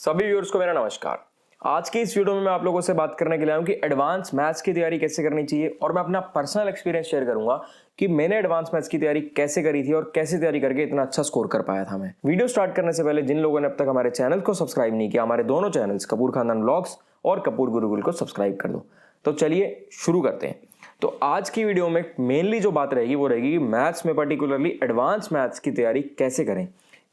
सभी व्यूअर्स को मेरा नमस्कार। आज की इस वीडियो में मैं आप लोगों से बात करने के लिए आया हूं कि एडवांस मैथ्स की तैयारी कैसे करनी चाहिए और मैं अपना पर्सनल एक्सपीरियंस शेयर करूंगा कि मैंने एडवांस मैथ्स की तैयारी कैसे करी थी और कैसे तैयारी करके इतना अच्छा स्कोर कर पाया था। मैं वीडियो स्टार्ट करने से पहले जिन लोगों ने अब तक हमारे चैनल को सब्सक्राइब नहीं किया, हमारे दोनों चैनल्स कपूर खानदान व्लॉग्स और कपूर गुरुकुल को सब्सक्राइब कर दो। तो चलिए शुरू करते हैं। तो आज की वीडियो में मेनली जो बात रहेगी वो रहेगी कि मैथ्स में पर्टिकुलरली एडवांस मैथ्स की तैयारी कैसे करें।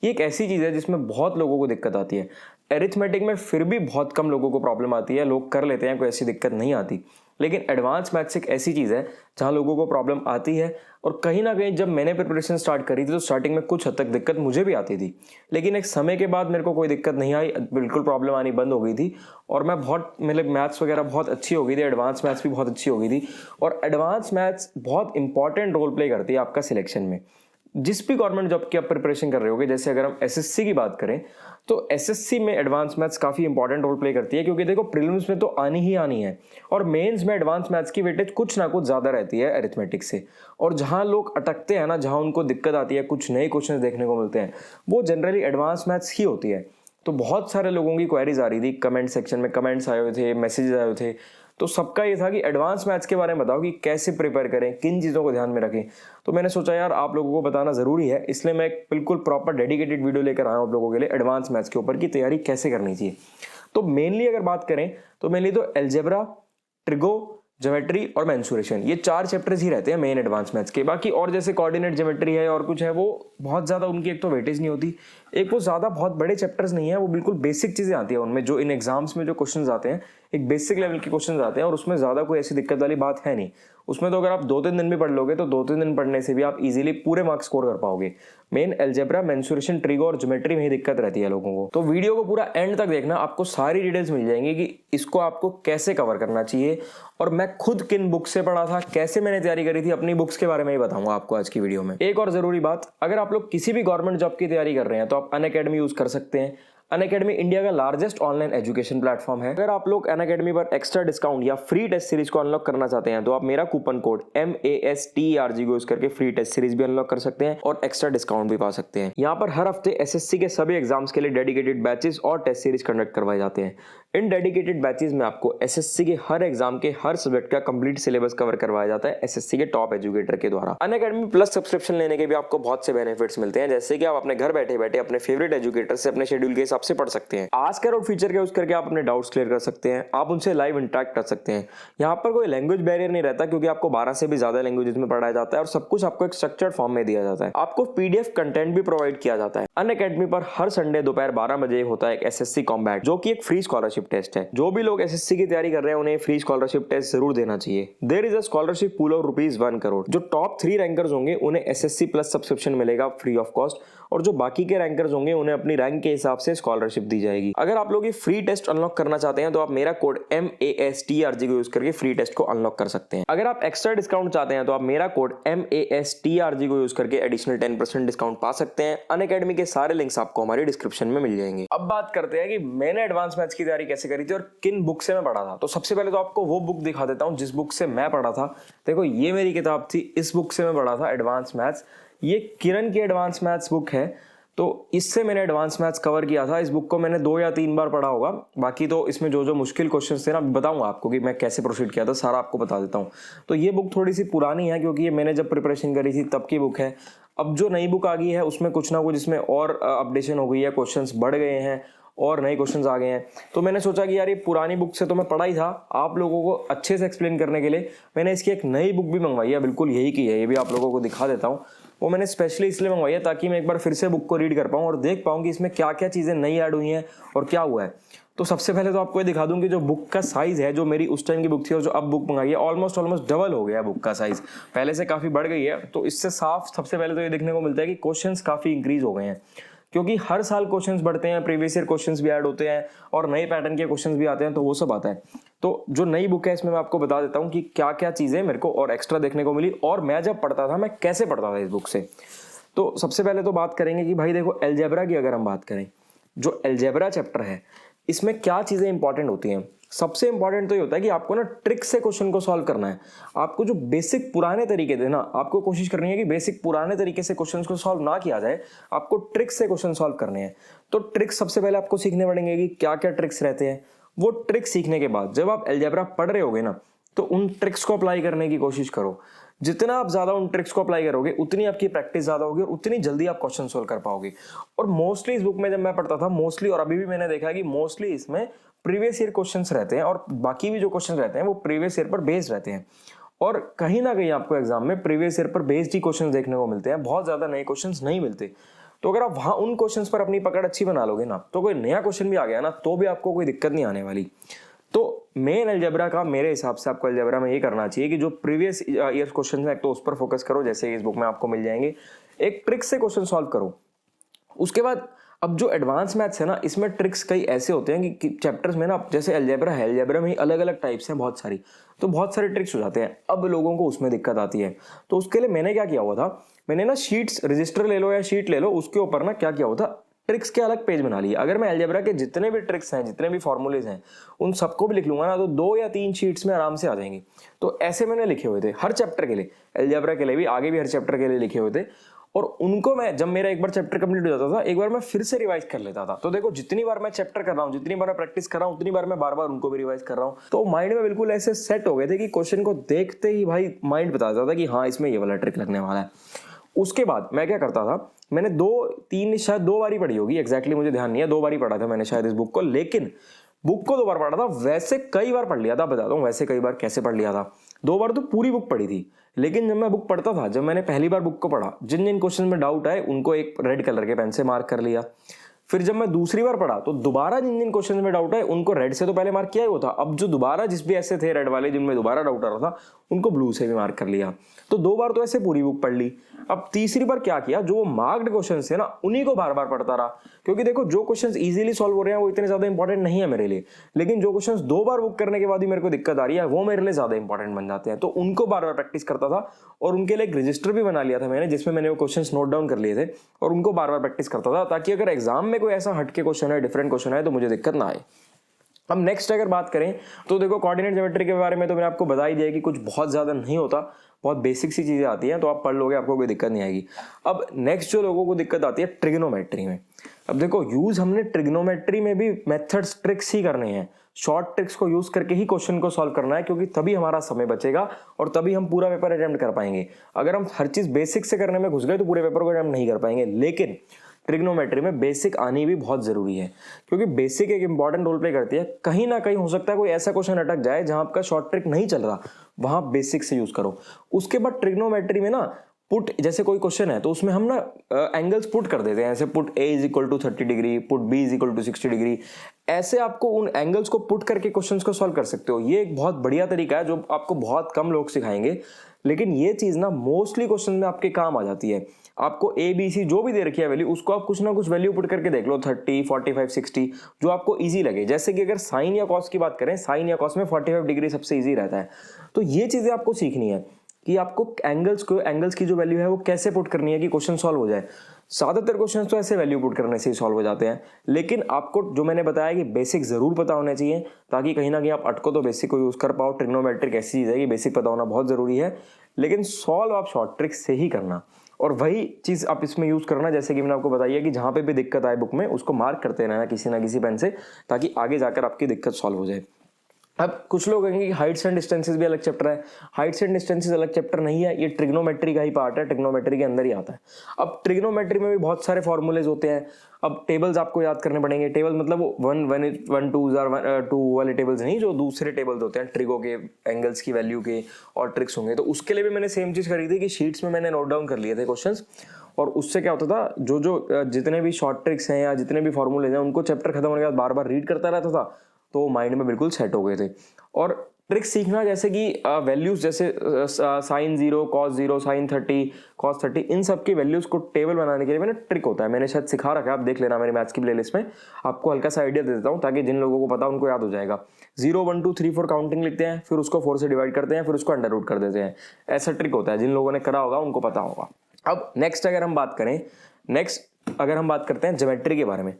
ये एक ऐसी चीज़ है जिसमें बहुत लोगों को दिक्कत आती है। एरिथमेटिक में फिर भी बहुत कम लोगों को प्रॉब्लम आती है, लोग कर लेते हैं, कोई ऐसी दिक्कत नहीं आती। लेकिन एडवांस मैथ्स एक ऐसी चीज़ है जहाँ लोगों को प्रॉब्लम आती है और कहीं ना कहीं जब मैंने प्रिपरेशन स्टार्ट करी थी तो स्टार्टिंग में कुछ हद तक दिक्कत मुझे भी आती थी, लेकिन एक समय के बाद मेरे को कोई दिक्कत नहीं आई, बिल्कुल प्रॉब्लम आनी बंद हो गई थी और मैं बहुत मतलब मैथ्स वगैरह बहुत अच्छी हो गई थी, एडवांस मैथ्स भी बहुत अच्छी हो गई थी। और एडवांस मैथ्स बहुत इंपॉर्टेंट रोल प्ले करती है आपका सिलेक्शन में। जिस भी गवर्नमेंट जॉब की आप प्रिपरेशन कर रहे होगे, जैसे अगर हम एसएससी की बात करें तो एसएससी में एडवांस मैथ्स काफ़ी इंपॉर्टेंट रोल प्ले करती है, क्योंकि देखो प्रीलिम्स में तो आनी ही आनी है और मेंस में एडवांस मैथ्स की वेटेज कुछ ना कुछ ज़्यादा रहती है अरिथमेटिक से। और जहाँ लोग अटकते हैं ना, जहाँ उनको दिक्कत आती है, कुछ नए क्वेश्चन देखने को मिलते हैं, वो जनरली एडवांस मैथ्स ही होती है। तो बहुत सारे लोगों की क्वेरीज आ रही थी कमेंट सेक्शन में, कमेंट्स आए हुए थे, मैसेजेस आए हुए थे, तो सबका ये था कि एडवांस मैथ्स के बारे में बताओ कि कैसे प्रिपेयर करें, किन चीज़ों को ध्यान में रखें। तो मैंने सोचा यार आप लोगों को बताना ज़रूरी है, इसलिए मैं एक बिल्कुल प्रॉपर डेडिकेटेड वीडियो लेकर आया हूँ आप लोगों के लिए एडवांस मैथ्स के ऊपर की तैयारी कैसे करनी चाहिए। तो मेनली अगर बात करें तो मेनली तो एलजेब्रा, ट्रिगो, ज्योमेट्री और मेंसुरेशन, ये 4 चैप्टर्स ही रहते हैं मेन एडवांस मैथ्स के। बाकी और जैसे कोऑर्डिनेट ज्योमेट्री है और कुछ है, वो बहुत ज़्यादा उनकी एक तो वेटेज नहीं होती, एक वो ज़्यादा बहुत बड़े चैप्टर्स नहीं है, वो बिल्कुल बेसिक चीज़ें आती है उनमें, जो इन एग्जाम्स में जो क्वेश्चंस आते हैं एक बेसिक लेवल के क्वेश्चंस आते हैं और उसमें ज़्यादा कोई ऐसी दिक्कत वाली बात है नहीं। उसमें तो अगर आप 2-3 दिन भी पढ़ लोगे तो 2-3 दिन पढ़ने से भी आप इजीली पूरे मार्क्स स्कोर कर पाओगे। मेन एलजेब्रा, मेंसुरेशन, ट्रिगो और ज्योमेट्री में ही दिक्कत रहती है लोगों को। तो वीडियो को पूरा एंड तक देखना, आपको सारी डिटेल्स मिल जाएंगी कि इसको आपको कैसे कवर करना चाहिए और मैं खुद किन बुक से पढ़ा था, कैसे मैंने तैयारी करी थी, अपनी बुक्स के बारे में ही बताऊंगा आपको आज की वीडियो में। एक और जरूरी बात, अगर आप लोग किसी भी गवर्नमेंट जॉब की तैयारी कर रहे हैं तो आप अनअकैडमी यूज कर सकते हैं। अनअकैडमी इंडिया का लार्जेस्ट ऑनलाइन एजुकेशन प्लेटफॉर्म है। अगर आप लोग अनअकैडमी पर एक्स्ट्रा डिस्काउंट या फ्री टेस्ट सीरीज को अनलॉक करना चाहते हैं तो आप मेरा कूपन कोड MASTERG यूज करके फ्री टेस्ट सीरीज भी अनलॉक कर सकते हैं और एक्स्ट्रा डिस्काउंट भी पा सकते हैं। यहाँ पर हर हफ्ते एसएससी के सभी एग्जाम्स के लिए डेडिकेटेड बैचेस और टेस्ट सीरीज कंडक्ट करवाए जाते हैं। इन डेडिकेटेड बैचेस में आपको एसएससी के हर एग्जाम के हर सब्जेक्ट का कंप्लीट सिलेबस कवर करवाया जाता है एसएससी के टॉप एजुकेटर के द्वारा। अनअकैडमी प्लस सब्सक्रिप्शन लेने के भी आपको बहुत से बेनिफिट्स मिलते हैं, जैसे कि आप अपने घर बैठे बैठे अपने फेवरेट एजुकेटर से अपने शेड्यूल के हिसाब से पढ़ सकते हैं। आस्क और फीचर का यूज करके आप अपने डाउट्स क्लियर कर सकते हैं, आप उनसे लाइव इंटरेक्ट कर सकते हैं। यहाँ पर कोई लैंग्वेज बैरियर नहीं रहता, क्योंकि आपको 12 से भी ज्यादा लैंग्वेजेस में पढ़ाया जाता है और सब कुछ आपको एक स्ट्रक्चर्ड फॉर्म में दिया जाता है। आपको पीडीएफ कंटेंट भी प्रोवाइड किया जाता है। अनअकैडमी पर हर संडे दोपहर 12 बजे होता है एक एसएससी कॉम्बैट, जो कि एक फ्री स्कॉलरशिप टेस्ट है। जो भी लोग एसएससी की तैयारी कर रहे हैं उन्हें फ्री स्कॉलरशिप टेस्ट जरूर देना चाहिए। There is a scholarship pool of ₹1 crore. जो टॉप 3 रैंकर्स होंगे उन्हें एसएससी प्लस सब्सक्रिप्शन मिलेगा फ्री ऑफ कॉस्ट, और जो बाकी के रैंकर्स होंगे उन्हें अपनी रैंक के हिसाब से स्कॉलरशिप दी जाएगी। अगर आप लोग ये फ्री टेस्ट अनलॉक करना चाहते हैं तो आप मेरा कोड MASTRG को यूज करके फ्री टेस्ट को अनलॉक कर सकते हैं। अगर आप एक्स्ट्रा डिस्काउंट चाहते हैं तो आप मेरा कोड MASTRG को यूज करके एडिशनल 10% डिस्काउंट पा सकते हैं। अनअकैडमी के सारे लिंक्स आपको हमारी डिस्क्रिप्शन में मिल जाएंगे। अब बात करते हैं कि मैंने एडवांस मैथ्स की तैयारी कैसे करी थी और किन बुक से मैं पढ़ा था। तो सबसे पहले तो आपको वो बुक दिखा देता हूँ जिस बुक से मैं पढ़ा था। देखो ये मेरी किताब थी, इस बुक से मैं पढ़ा था एडवांस मैथ्स। ये किरण की एडवांस मैथ्स बुक है, तो इससे मैंने एडवांस मैथ्स कवर किया था। इस बुक को मैंने 2 या 3 बार पढ़ा होगा। बाकी तो इसमें जो जो मुश्किल क्वेश्चंस थे ना, बताऊंगा आपको कि मैं कैसे प्रोसीड किया था, सारा आपको बता देता हूँ। तो ये बुक थोड़ी सी पुरानी है, क्योंकि ये मैंने जब प्रिपरेशन करी थी तब की बुक है। अब जो नई बुक आ गई है उसमें कुछ ना कुछ इसमें और अपडेशन हो गई है, क्वेश्चंस बढ़ गए हैं और नए क्वेश्चंस आ गए हैं। तो मैंने सोचा कि यार ये पुरानी बुक से तो मैं पढ़ा ही था, आप लोगों को अच्छे से एक्सप्लेन करने के लिए मैंने इसकी एक नई बुक भी मंगवाई है, बिल्कुल यही की है। ये भी आप लोगों को दिखा देता हूँ। वो मैंने स्पेशली इसलिए मंगवाई है ताकि मैं एक बार फिर से बुक को रीड कर पाऊँ और देख पाऊँ कि इसमें क्या क्या चीज़ें नई ऐड हुई हैं और क्या हुआ है। तो सबसे पहले तो आपको ये दिखा दूं कि जो बुक का साइज़ है, जो मेरी उस टाइम की बुक थी और जो अब बुक मंगाई है, ऑलमोस्ट डबल हो गया है बुक का साइज़, पहले से काफ़ी बढ़ गई है। तो इससे साफ सबसे पहले तो ये देखने को मिलता है कि क्वेश्चंस काफ़ी इंक्रीज हो गए हैं, क्योंकि हर साल क्वेश्चंस बढ़ते हैं, प्रीवियस ईयर क्वेश्चंस भी ऐड होते हैं और नए पैटर्न के क्वेश्चंस भी आते हैं, तो वो सब आता है। तो जो नई बुक है इसमें मैं आपको बता देता हूँ कि क्या क्या चीज़ें मेरे को और एक्स्ट्रा देखने को मिली और मैं जब पढ़ता था मैं कैसे पढ़ता था इस बुक से। तो सबसे पहले तो बात करेंगे कि भाई देखो, एलजेब्रा की अगर हम बात करें, जो एलजेब्रा चैप्टर है इसमें क्या चीज़ें इंपॉर्टेंट होती हैं? सबसे इंपॉर्टेंट तो ये होता है कि आपको ना ट्रिक से क्वेश्चन को सॉल्व करना है। आपको जो बेसिक पुराने तरीके थे ना, आपको कोशिश करनी है कि बेसिक पुराने तरीके से क्वेश्चन को सॉल्व ना किया जाए, आपको ट्रिक से क्वेश्चन सॉल्व करने हैं। तो ट्रिक्स सबसे पहले आपको सीखने पड़ेंगे कि क्या क्या ट्रिक्स रहते हैं। वो ट्रिक्स सीखने के बाद जब आप अलजेब्रा पढ़ रहे होगे ना, तो उन ट्रिक्स को अप्लाई करने की कोशिश करो। जितना आप ज्यादा उन ट्रिक्स को अप्लाई करोगे, उतनी आपकी प्रैक्टिस ज्यादा होगी और उतनी जल्दी आप क्वेश्चन सोल्व कर पाओगे। और मोस्टली इस बुक में जब मैं पढ़ता था, मोस्टली, और अभी भी मैंने देखा है कि मोस्टली इसमें प्रीवियस ईयर क्वेश्चंस रहते हैं और बाकी भी जो क्वेश्चन रहते हैं वो प्रीवियस ईयर पर बेस्ड रहते हैं। और कहीं ना कहीं आपको एग्जाम में प्रीवियस ईयर पर बेस्ड ही क्वेश्चन देखने को मिलते हैं, बहुत ज्यादा नए क्वेश्चन नहीं मिलते। तो अगर आप वहां उन क्वेश्चंस पर अपनी पकड़ अच्छी बना लोगे ना, तो कोई नया क्वेश्चन भी आ गया ना, तो भी आपको कोई दिक्कत नहीं आने वाली। तो मेन अलजेब्रा का मेरे हिसाब से आपको अलजेब्रा में ये करना चाहिए कि जो प्रीवियस ईयर क्वेश्चन है तो उस पर फोकस करो, जैसे इस बुक में आपको मिल जाएंगे। एक ट्रिक से क्वेश्चन सॉल्व करो। उसके बाद अब जो एडवांस मैथ्स है ना, इसमें ट्रिक्स कई ऐसे होते हैं कि चैप्टर्स में ना, जैसे अलजेब्रा है, अलजेब्रा में ही अलग अलग टाइप्स हैं बहुत सारी, तो बहुत सारे ट्रिक्स हो जाते हैं। अब लोगों को उसमें दिक्कत आती है, तो उसके लिए मैंने क्या किया हुआ था, मैंने ना शीट्स, रजिस्टर ले लो या शीट ले लो, उसके ऊपर ना क्या किया हुआ था, ट्रिक्स के अलग पेज बना लिए। अगर मैं अलजेब्रा के जितने भी ट्रिक्स हैं, जितने भी फॉर्मूलेज हैं, उन सबको भी लिख लूंगा ना, तो 2 या 3 शीट्स में आराम से आ जाएंगे। तो ऐसे मैंने लिखे हुए थे हर चैप्टर के लिए, अलजेब्रा के लिए भी, आगे भी हर चैप्टर के लिए लिखे हुए थे। और उनको मैं, जब मेरा एक बार चैप्टर कंप्लीट हो जाता था, एक बार मैं फिर से रिवाइज कर लेता था। तो देखो, जितनी बार मैं चैप्टर कर रहा हूँ, जितनी बार मैं प्रैक्टिस कर रहा हूँ, उतनी बार मैं बार बार उनको भी रिवाइज कर रहा हूँ। तो माइंड में बिल्कुल ऐसे सेट हो गए थे कि क्वेश्चन को देखते ही भाई माइंड बता देता था कि हाँ, इसमें ये वाला ट्रिक लगने वाला है। उसके बाद मैं क्या करता था, मैंने 2-3 शायद 2 बार ही पढ़ी होगी, एग्जैक्टली मुझे ध्यान नहीं है, 2 बार ही पढ़ा था मैंने शायद इस बुक को, लेकिन बुक को 2 बार पढ़ा था, वैसे कई बार पढ़ लिया था। बताता हूँ वैसे कई बार कैसे पढ़ लिया था। 2 बार तो पूरी बुक पढ़ी थी, लेकिन जब मैं बुक पढ़ता था, जब मैंने पहली बार बुक को पढ़ा, जिन जिन क्वेश्चन में डाउट आए उनको एक रेड कलर के पेन से मार्क कर लिया। फिर जब मैं दूसरी बार पढ़ा, तो दोबारा जिन जिन क्वेश्चन में डाउट आए उनको रेड से तो पहले मार्क किया ही होता, अब जो दोबारा जिस भी ऐसे थे रेड वाले जिनमें दोबारा डाउट आ रहा था, उनको ब्लू से भी मार्क कर लिया। तो 2 बार तो ऐसे पूरी बुक पढ़ ली। अब तीसरी बार क्या किया, जो मार्क्ड क्वेश्चन थे ना, उन्हीं को बार बार पढ़ता रहा। क्योंकि देखो, जो क्वेश्चंस इजीली सॉल्व हो रहे हैं वो इतने ज्यादा इंपॉर्टेंट नहीं है मेरे लिए, लेकिन जो क्वेश्चंस 2 बार बुक करने के बाद ही मेरे को दिक्कत आ रही है, वो मेरे लिए ज्यादा इंपॉर्टेंट बन जाते हैं। तो उनको बार बार प्रैक्टिस करता था, और उनके लिए एक रजिस्टर भी बना लिया था मैंने, जिसमें मैंने वो क्वेश्चंस नोट डाउन कर लिए थे, और उनको बार बार प्रैक्टिस करता था, ताकि अगर एग्जाम में कोई ऐसा हटके क्वेश्चन है, डिफरेंट क्वेश्चन है, तो मुझे दिक्कत ना आए। अब नेक्स्ट अगर बात करें, तो देखो, कोऑर्डिनेट ज्योमेट्री के बारे में तो मैंने आपको बता ही दिया कि कुछ बहुत ज्यादा नहीं होता, बहुत बेसिक सी चीजें आती हैं, तो आप पढ़ लोगे, आपको कोई दिक्कत नहीं आएगी। अब नेक्स्ट जो लोगों को दिक्कत आती है ट्रिग्नोमेट्री में। अब देखो, यूज हमने ट्रिग्नोमेट्री में भी मेथड्स, ट्रिक्स ही करने हैं, शॉर्ट ट्रिक्स को यूज करके ही क्वेश्चन को सॉल्व करना है, क्योंकि तभी हमारा समय बचेगा और तभी हम पूरा पेपर अटेम्प्ट कर पाएंगे। अगर हम हर चीज बेसिक से करने में घुस गए तो पूरे पेपर को अटेम्प्ट नहीं कर पाएंगे। लेकिन ट्रिग्नोमेट्री में बेसिक आनी भी बहुत जरूरी है, क्योंकि बेसिक एक इंपॉर्टेंट रोल प्ले करती है। कहीं ना कहीं हो सकता है कोई ऐसा क्वेश्चन अटक जाए जहां आपका शॉर्ट ट्रिक नहीं चल रहा, वहां बेसिक से यूज करो। उसके बाद ट्रिग्नोमेट्री में ना पुट, जैसे कोई क्वेश्चन है तो उसमें हम ना एंगल्स पुट कर देते हैं, ऐसे put A is equal to 30 degree, put B is equal to 60 degree. ऐसे आपको उन एंगल्स को पुट करके क्वेश्चंस को सॉल्व कर सकते हो। ये एक बहुत बढ़िया तरीका है जो आपको बहुत कम लोग सिखाएंगे, लेकिन ये चीज ना मोस्टली क्वेश्चन में आपके काम आ जाती है। आपको ए बी सी जो भी दे रखी है वैल्यू, उसको आप कुछ ना कुछ वैल्यू पुट करके देख लो, 30, 45, 60, जो आपको इजी लगे। जैसे कि अगर साइन या कॉस की बात करें, साइन या कॉस में 45 डिग्री सबसे इजी रहता है। तो ये चीजें आपको सीखनी है कि आपको एंगल्स की जो वैल्यू है वो कैसे पुट करनी है कि क्वेश्चन सॉल्व हो जाए। ज्यादातर क्वेश्चंस तो ऐसे वैल्यू पुट करने से ही सॉल्व हो जाते हैं, लेकिन आपको जो मैंने बताया कि बेसिक जरूर पता होने चाहिए, ताकि कहीं ना कहीं आप अटको तो बेसिक को यूज कर पाओ। ट्रिग्नोमेट्रिक ऐसी चीज है कि बेसिक पता होना बहुत जरूरी है, लेकिन सॉल्व आप शॉर्ट ट्रिक से ही करना। और वही चीज आप इसमें यूज करना, जैसे कि मैंने आपको बताई है कि जहां पे भी दिक्कत आए बुक में, उसको मार्क करते रहना किसी ना किसी पेन से, ताकि आगे जाकर आपकी दिक्कत सॉल्व हो जाए। अब कुछ लोग कहेंगे कि हाइट्स एंड डिस्टेंसेस भी अलग चैप्टर है। हाइट्स एंड डिस्टेंसेस अलग चैप्टर नहीं है, ये ट्रिग्नोमेट्री का ही पार्ट है, ट्रिग्नोमेट्री के अंदर ही आता है। अब ट्रिग्नोमेट्री में भी बहुत सारे फॉर्मूलेज होते हैं। अब टेबल्स आपको याद करने पड़ेंगे। टेबल मतलब वो 1 2 वाले टेबल्स नहीं, जो दूसरे टेबल्स होते हैं ट्रिगो के, एंगल्स की वैल्यू के और ट्रिक्स होंगे। तो उसके लिए भी मैंने सेम चीज करी थी कि शीट्स में मैंने नोट डाउन कर लिए थे क्वेश्चंस, और उससे क्या होता था, जो जितने भी शॉर्ट ट्रिक्स हैं या जितने भी फॉर्मूलेज हैं, उनको चैप्टर खत्म होने के बाद बार बार रीड करता रहता था, तो माइंड में बिल्कुल सेट हो गए थे। और ट्रिक सीखना, जैसे कि वैल्यूज, जैसे साइन 0, कॉस 0, साइन 30, कॉस 30, इन सब की वैल्यूज को टेबल बनाने के लिए मैंने ट्रिक होता है, मैंने शायद सिखा रखा है, आप देख लेना मेरे मैथ्स की प्लेलिस्ट में। आपको हल्का सा आइडिया दे देता हूँ, ताकि जिन लोगों को पता उनको याद हो जाएगा। 0 1 2 3 4 काउंटिंग लिखते हैं, फिर उसको 4 से डिवाइड करते हैं, फिर उसको अंडर रूट कर देते हैं। ऐसा ट्रिक होता है, जिन लोगों ने करा होगा उनको पता होगा। अब नेक्स्ट अगर हम बात करते हैं ज्योमेट्री के बारे में,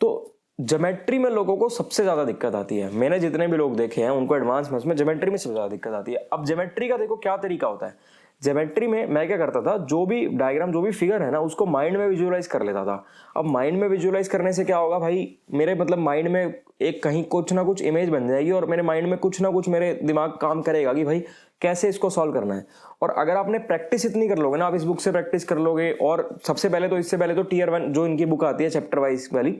तो ज्योमेट्री में लोगों को सबसे ज्यादा दिक्कत आती है। मैंने जितने भी लोग देखे हैं उनको एडवांस मैथ्स में ज्योमेट्री में सबसे ज्यादा दिक्कत आती है। अब ज्योमेट्री का देखो क्या तरीका होता है। ज्योमेट्री में मैं क्या करता था, जो भी डायग्राम जो भी फिगर है ना उसको माइंड में विजुअलाइज कर लेता था। अब माइंड में विजुअलाइज करने से क्या होगा भाई, मेरे मतलब माइंड में एक कहीं कुछ ना कुछ इमेज बन जाएगी और मेरे माइंड में कुछ ना कुछ मेरे दिमाग काम करेगा कि भाई कैसे इसको सॉल्व करना है। और अगर आपने प्रैक्टिस इतनी कर लोगे ना, आप इस बुक से प्रैक्टिस कर लोगे, और सबसे पहले तो इससे पहले तो टियर 1 जो इनकी बुक आती है चैप्टर वाइज वाली,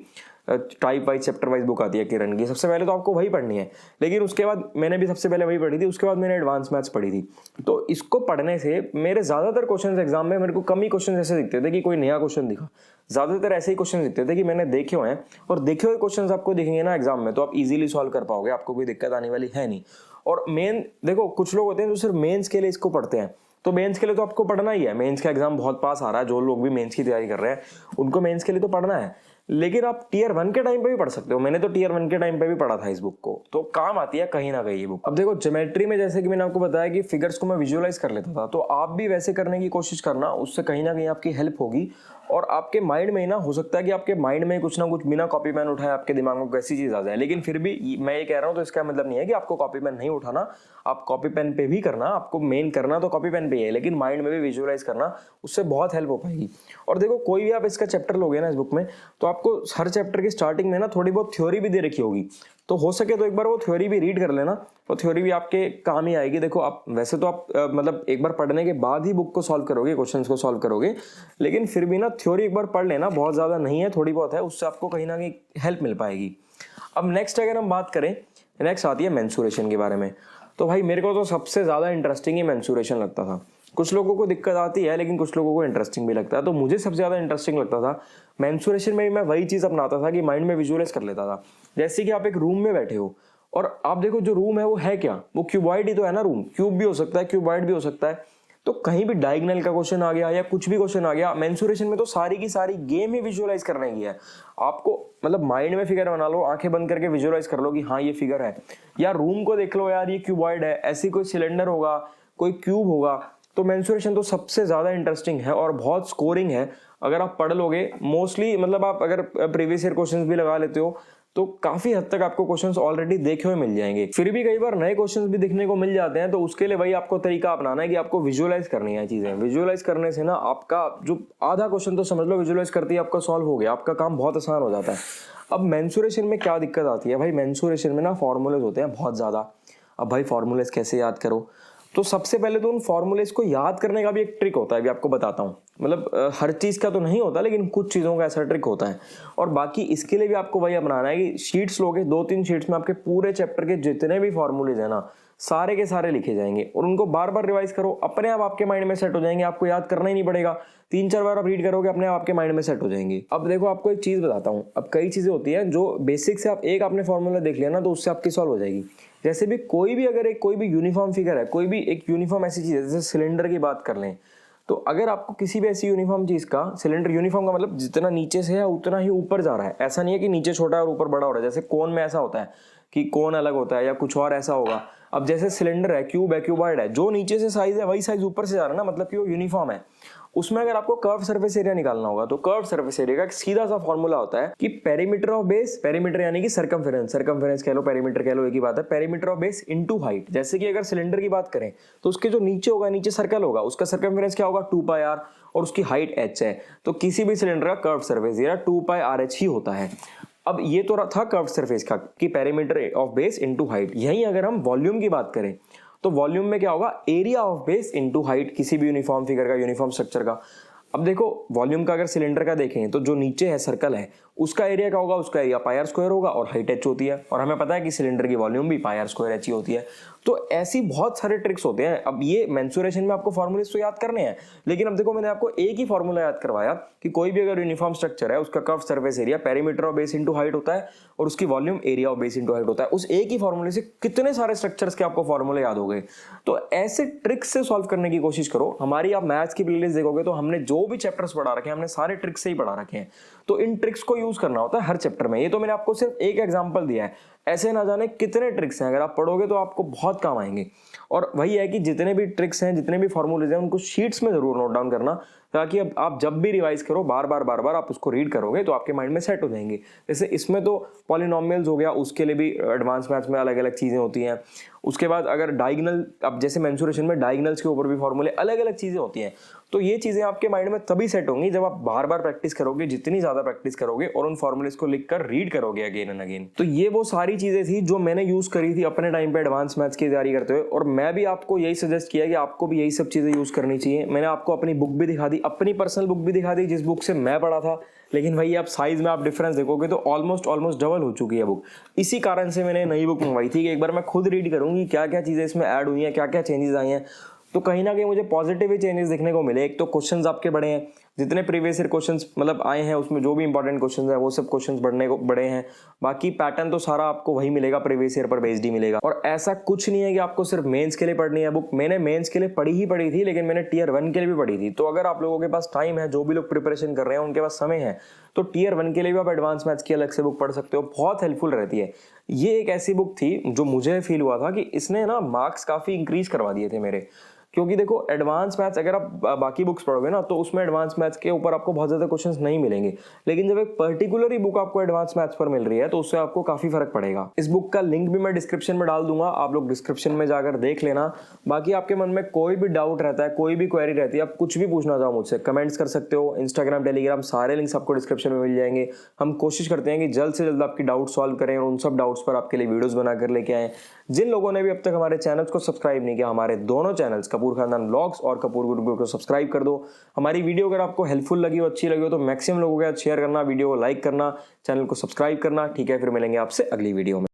type wise chapter wise book आती है किरण की, सबसे पहले तो आपको वही पढ़नी है। लेकिन उसके बाद मैंने भी सबसे पहले वही पढ़ी थी, उसके बाद मैंने एडवांस मैथ्स पढ़ी थी। तो इसको पढ़ने से मेरे ज्यादातर क्वेश्चन एग्जाम में मेरे को कम ही क्वेश्चन ऐसे दिखते थे कि कोई नया क्वेश्चन दिखा, ज्यादातर ऐसे ही क्वेश्चन दिखते थे कि मैंने देखे हुए हैं। और देखे हुए क्वेश्चन आपको दिखेंगे ना एग्जाम में तो आप इजीली सॉल्व कर पाओगे, आपको कोई दिक्कत आने वाली है नहीं। और मेन देखो कुछ लोग होते हैं जो सिर्फ मेंस के लिए इसको पढ़ते हैं, तो मेंस के लिए तो आपको पढ़ना ही है। मेंस का एग्जाम बहुत पास आ रहा है, जो लोग भी मेंस की तैयारी कर रहे हैं उनको मेंस के लिए तो पढ़ना है। लेकिन आप टियर 1 के टाइम पे भी पढ़ सकते हो। मैंने तो टियर 1 के टाइम पे भी पढ़ा था इस बुक को, तो काम आती है कहीं ना कहीं ये बुक। अब देखो ज्योमेट्री में जैसे कि मैंने आपको बताया कि फिगर्स को मैं विजुअलाइज कर लेता था, तो आप भी वैसे करने की कोशिश करना, उससे कहीं ना कहीं आपकी हेल्प होगी। और आपके माइंड में ना हो सकता है कि आपके माइंड में कुछ ना कुछ बिना कॉपी पेन उठाए आपके दिमाग में कैसी चीज आ जाए। लेकिन फिर भी मैं ये कह रहा हूँ तो इसका मतलब नहीं है कि आपको कॉपी पेन नहीं उठाना, आप कॉपी पेन पे भी करना, आपको मेन करना तो कॉपी पेन पे ही है, लेकिन माइंड में भी विजुअलाइज करना, उससे बहुत हेल्प हो पाएगी। और देखो कोई भी आप इसका चैप्टर लोगे ना इस बुक में, तो आपको हर चैप्टर की स्टार्टिंग में ना थोड़ी बहुत थ्योरी भी दे रखी होगी, तो हो सके तो एक बार वो थ्योरी भी रीड कर लेना, तो थ्योरी भी आपके काम ही आएगी। देखो आप वैसे तो आप मतलब एक बार पढ़ने के बाद ही बुक को सॉल्व करोगे, क्वेश्चंस को सॉल्व करोगे, लेकिन फिर भी ना थ्योरी एक बार पढ़ लेना, बहुत ज्यादा नहीं है, थोड़ी बहुत है, उससे आपको कहीं ना कहीं हेल्प मिल पाएगी। अब नेक्स्ट अगर हम बात करें, नेक्स्ट आती है मेंसुरेशन के बारे में। तो भाई मेरे को तो सबसे ज्यादा इंटरेस्टिंग ही मेंसुरेशन लगता था। कुछ लोगों को दिक्कत आती है लेकिन कुछ लोगों को इंटरेस्टिंग भी लगता है, तो मुझे सबसे ज्यादा इंटरेस्टिंग लगता था मेंसुरेशन में भी। मैं वही चीज अपनाता था कि माइंड में विजुअलाइज कर लेता था। जैसे कि आप एक रूम में बैठे हो और आप देखो जो रूम है वो है क्या, वो क्यूबॉइड ही तो है ना। रूम क्यूब भी हो सकता है, क्यूबॉइड भी हो सकता है। तो कहीं भी डायगोनल का क्वेश्चन आ गया या कुछ भी क्वेश्चन आ गया, मेंसुरेशन में तो सारी की सारी गेम ही विजुअलाइज करने की है आपको। मतलब माइंड में फिगर बना लो, आंखें बंद करके विजुअलाइज कर लो कि हाँ ये फिगर है, या रूम को देख लो यार ये क्यूबॉइड है, ऐसी कोई सिलेंडर होगा, कोई क्यूब होगा। तो मेंसुरेशन तो सबसे ज्यादा इंटरेस्टिंग है और बहुत स्कोरिंग है। अगर आप पढ़ लोगे मोस्टली, मतलब आप अगर प्रीवियस ईयर क्वेश्चंस भी लगा लेते हो तो काफी हद तक आपको क्वेश्चंस ऑलरेडी देखे हुए मिल जाएंगे। फिर भी कई बार नए क्वेश्चंस भी दिखने को मिल जाते हैं, तो उसके लिए वही आपको तरीका अपनाना है कि आपको विजुअलाइज करनी है चीजें। विजुअलाइज करने से ना आपका जो आधा क्वेश्चन तो समझ लो विजुअलाइज करते ही आपका सॉल्व हो गया, आपका काम बहुत आसान हो जाता है। अब मेंसुरेशन में क्या दिक्कत आती है भाई, मेंसुरेशन में ना फॉर्मूलेज होते हैं बहुत ज्यादा। अब भाई फॉर्मूलेज कैसे याद करो, तो सबसे पहले तो उन फॉर्मूलेज को याद करने का भी एक ट्रिक होता है, अभी आपको बताता हूँ। मतलब हर चीज का तो नहीं होता, लेकिन कुछ चीजों का ऐसा ट्रिक होता है। और बाकी इसके लिए भी आपको वही अपनाना है कि शीट्स लोगे, 2-3 शीट्स में आपके पूरे चैप्टर के जितने भी फॉर्मूलेज है ना, सारे के सारे लिखे जाएंगे और उनको बार बार रिवाइज करो, अपने आप आपके माइंड में सेट हो जाएंगे, आपको याद करना ही नहीं पड़ेगा। 3-4 बार आप रीड करोगे, अपने आप आपके माइंड में सेट हो जाएंगे। अब देखो आपको एक चीज बताता हूँ, अब कई चीजें होती है जो बेसिक से आप एक आपने फॉर्मूला देख लिया ना तो उससे आपकी सॉल्व हो जाएगी। जैसे भी कोई भी अगर एक कोई भी यूनिफॉर्म फिगर है, कोई भी एक यूनिफॉर्म ऐसी चीज है, जैसे सिलेंडर की बात कर लें, तो अगर आपको किसी भी ऐसी यूनिफॉर्म चीज का, सिलेंडर यूनिफॉर्म का मतलब जितना नीचे से है उतना ही ऊपर जा रहा है, ऐसा नहीं है कि नीचे छोटा है और ऊपर बड़ा हो रहा है। जैसे कोन में ऐसा होता है कि कोन अलग होता है या कुछ और ऐसा होगा। अब जैसे सिलेंडर है, क्यूब है, क्यूबॉइड है, जो नीचे से साइज है वही साइज ऊपर से जा रहा है ना, मतलब कि वो यूनिफॉर्म है। उसमें अगर आपको कर्व सरफेस एरिया निकालना होगा तो कर्व सरफेस एरिया का एक सीधा सा फॉर्मूला होता है कि पेरीमीटर ऑफ बेस, पेरीमीटर यानी कि सर्कमफेरेंस, सर्कमफेरेंस कह लो, पेरीमीटर कह लो, एक ही बात है, perimeter of base into height. जैसे कि अगर सिलेंडर की बात करें तो उसके जो नीचे होगा, नीचे सर्कल होगा, उसका सर्कमफेरेंस क्या होगा, 2πr, और उसकी हाइट h है। तो किसी भी सिलेंडर का कर्व सरफेस एरिया 2πrh ही होता है। अब ये तो था कर्व सरफेस का कि perimeter of base into height. यहीं अगर हम वॉल्यूम की बात करें तो वॉल्यूम में क्या होगा, area of base into height, किसी भी यूनिफॉर्म फिगर का, यूनिफॉर्म स्ट्रक्चर का। अब देखो वॉल्यूम का अगर सिलेंडर का देखें तो जो नीचे है सर्कल है उसका एरिया क्या होगा, उसका एरिया पाई आर स्क्वायर होगा और हाइट h होती है, और हमें पता है कि सिलेंडर की वॉल्यूम भी पाई आर स्क्वायर h ही होती है। तो ऐसी बहुत सारे ट्रिक्स होते हैं। अब ये मेंसुरेशन में आपको फॉर्मूलेस तो याद करने हैं, लेकिन अब देखो मैंने आपको एक ही फॉर्मूला याद करवाया कि कोई भी अगर यूनिफॉर्म स्ट्रक्चर है उसका curve surface area perimeter of base into height होता है और उसकी volume area of base into height होता है। उस एक ही फॉर्मूले से कितने सारे स्ट्रक्चर्स के आपको फॉर्मूले याद हो गए। तो ऐसे ट्रिक्स से सॉल्व करने की कोशिश करो। हमारी आप मैथ्स की प्लेलिस्ट देखोगे तो हमने जो भी चैप्टर्स पढ़ा रखे हैं हमने सारे ट्रिक्स से ही पढ़ा रखे हैं। तो इन ट्रिक्स को यूज करना होता है हर चैप्टर में। ये तो मैंने आपको सिर्फ एक एग्जांपल दिया है, ऐसे ना जाने कितने ट्रिक्स हैं, अगर आप पढ़ोगे तो आपको बहुत काम आएंगे। और वही है कि जितने भी ट्रिक्स हैं, जितने भी फॉर्मूलेज हैं, उनको शीट्स में जरूर नोट डाउन करना, ताकि अब आप जब भी रिवाइज करो बार बार आप उसको रीड करोगे तो आपके माइंड में सेट हो जाएंगे। जैसे इसमें तो पॉलिनोमियल्स हो गया, उसके लिए भी एडवांस मैथ्स में अलग अलग चीज़ें होती हैं। उसके बाद अगर डायगोनल, अब जैसे मेंसुरेशन में डायगोनल्स के ऊपर भी फॉर्मूले, अलग अलग चीज़ें होती हैं। तो ये चीज़ें आपके माइंड में तभी सेट होंगी जब आप बार बार प्रैक्टिस करोगे, जितनी ज़्यादा प्रैक्टिस करोगे और उन फॉर्मूलेस को लिखकर रीड करोगे अगेन एंड अगेन। तो ये वो सारी चीज़ें थी जो मैंने यूज़ करी थी अपने टाइम पे एडवांस मैथ्स की तैयारी करते हुए, और मैं भी आपको यही सजेस्ट किया कि आपको भी यही सब चीज़ें यूज़ करनी चाहिए। मैंने आपको अपनी बुक भी दिखा दी, अपनी पर्सनल बुक भी दिखा दी जिस बुक से मैं पढ़ा था, लेकिन भाई आप साइज में आप डिफरेंस देखोगे तो ऑलमोस्ट डबल हो चुकी है बुक। इसी कारण से मैंने नई बुक मंगवाई थी कि एक बार मैं खुद रीड करूंगी क्या क्या चीज़ें इसमें ऐड हुई हैं, क्या क्या चेंजेस आई हैं। तो कहीं ना कहीं मुझे पॉजिटिव ही चेंजेस देखने को मिले। एक तो क्वेश्चंस आपके बड़े हैं, जितने प्रीवियस ईयर क्वेश्चंस मतलब आए हैं उसमें जो भी इंपॉर्टेंट क्वेश्चंस हैं वो सब क्वेश्चंस बड़े हैं। बाकी पैटर्न तो सारा आपको वही मिलेगा, प्रीवियस ईयर पर बेस्ड ही मिलेगा। और ऐसा कुछ नहीं है कि आपको सिर्फ मेंस के लिए पढ़नी है बुक। मैंने मेंस के लिए पढ़ी थी, लेकिन मैंने टीयर 1 के लिए भी पढ़ी थी। तो अगर आप लोगों के पास टाइम है, जो भी लोग प्रिपरेशन कर रहे हैं उनके पास समय है, तो टीयर 1 के लिए भी आप एडवांस मैथ्स की अलग से बुक पढ़ सकते हो, बहुत हेल्पफुल रहती है। ये एक ऐसी बुक थी जो मुझे फील हुआ था कि इसने ना मार्क्स काफ़ी इंक्रीज करवा दिए थे मेरे। क्योंकि देखो एडवांस मैथ्स अगर आप बाकी बुक्स पढ़ोगे ना तो उसमें एडवांस मैथ्स के ऊपर आपको बहुत ज़्यादा क्वेश्चंस नहीं मिलेंगे, लेकिन जब एक पर्टिकुलर ही बुक आपको एडवांस मैथ्स पर मिल रही है तो उससे आपको काफ़ी फर्क पड़ेगा। इस बुक का लिंक भी मैं डिस्क्रिप्शन में डाल दूंगा, आप लोग डिस्क्रिप्शन में जाकर देख लेना। बाकी आपके मन में कोई भी डाउट रहता है, कोई भी क्वेरी रहती है, आप कुछ भी पूछना चाहो मुझसे कमेंट्स कर सकते हो। इंस्टाग्राम, टेलीग्राम सारे लिंक्स आपको डिस्क्रिप्शन में मिल जाएंगे। हम कोशिश करते हैं कि जल्द से जल्द आपकी डाउट सॉल्व करें और उन सब डाउट्स पर आपके लिए वीडियोस बनाकर लेके आएँ। जिन लोगों ने भी अब तक हमारे चैनल्स को सब्सक्राइब नहीं किया, हमारे दोनों चैनल्स कपूर खानदान व्लॉग्स और कपूर गुरु को सब्सक्राइब कर दो। हमारी वीडियो अगर आपको हेल्पफुल लगी हो, अच्छी लगी हो, तो मैक्सिमम लोगों के साथ शेयर करना, वीडियो को लाइक करना, चैनल को सब्सक्राइब करना। ठीक है, फिर मिलेंगे आपसे अगली वीडियो में।